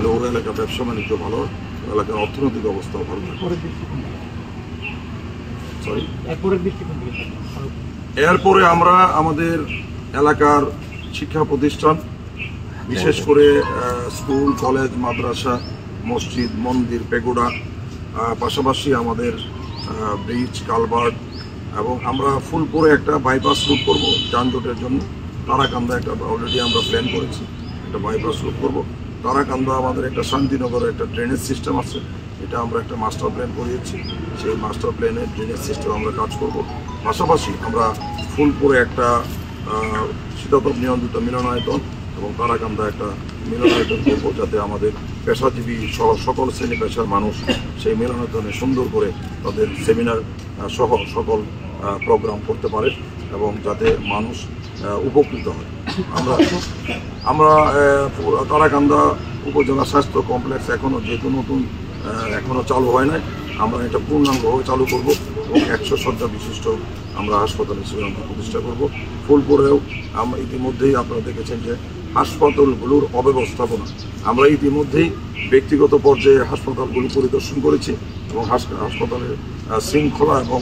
তাহলে ওই এলাকার ব্যবসা বাণিজ্য ভালো, এলাকার অর্থনৈতিক অবস্থাও ভালো থাকে। এরপরে আমরা আমাদের এলাকার শিক্ষা প্রতিষ্ঠান, বিশেষ করে স্কুল, কলেজ, মাদ্রাসা, মসজিদ, মন্দির, পেগোডা, পাশাপাশি আমাদের ব্রিজ, কালভার্ট, এবং আমরা ফুলপুরে একটা বাইপাস রুট করব যানজটের জন্য। তারাকান্দা একটা অলরেডি আমরা প্ল্যান করেছি, একটা বাইপাস রুট করব। তারাকান্দা আমাদের একটা শান্তিনগরের একটা ড্রেনেজ সিস্টেম আছে, এটা আমরা একটা মাস্টার প্ল্যান করিয়েছি, সেই মাস্টার প্ল্যানের ড্রেনেজ সিস্টেম আমরা কাজ করব। পাশাপাশি আমরা ফুলপুরে একটা শীতাতপ নিয়ন্ত্রিত মিলনায়তন এবং তারাকান্দা একটা মিলনায়তন করবো, যাতে আমাদের পেশাজীবী সহ সকল শ্রেণী পেশার মানুষ সেই মিলনায়তনে সুন্দর করে তাদের সেমিনার সহ সকল প্রোগ্রাম করতে পারে এবং যাতে মানুষ উপকৃত হয়। আমরা তারাকান্দা উপজেলা স্বাস্থ্য কমপ্লেক্স যেহেতু নতুন এখনও চালু হয় নাই, আমরা এটা পূর্ণাঙ্গভাবে চালু করব এবং 100 শয্যা বিশিষ্ট আমরা হাসপাতাল হিসেবে আমরা প্রতিষ্ঠা করব। ফুলপুরেও আমরা ইতিমধ্যেই আপনারা দেখেছেন যে হাসপাতালগুলোর অব্যবস্থাপনা, আমরা ইতিমধ্যেই ব্যক্তিগত পর্যায়ে হাসপাতালগুলো পরিদর্শন করেছি এবং হাসপাতালের শৃঙ্খলা এবং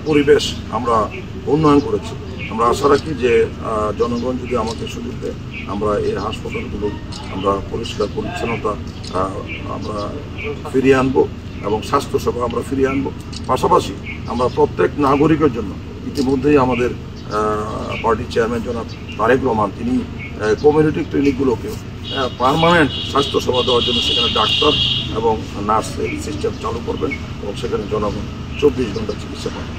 পরিবেশ আমরা উন্নয়ন করেছি। আমরা আশা রাখি যে জনগণ যদি আমাকে সুযোগ দেয়, আমরা এই হাসপাতালগুলো আমরা পরিষ্কার পরিচ্ছন্নতা আমরা ফিরিয়ে আনবো এবং স্বাস্থ্যসেবা আমরা ফিরিয়ে আনবো। পাশাপাশি আমরা প্রত্যেক নাগরিকের জন্য ইতিমধ্যেই আমাদের পার্টির চেয়ারম্যান জনাব তারেক রহমান তিনি কমিউনিটি ক্লিনিকগুলোকেও পার্মানেন্ট স্বাস্থ্যসেবা দেওয়ার জন্য সেখানে ডাক্তার এবং নার্সের সিস্টেম চালু করবেন এবং সেখানে জনগণ 24 ঘন্টা চিকিৎসা পাবেন।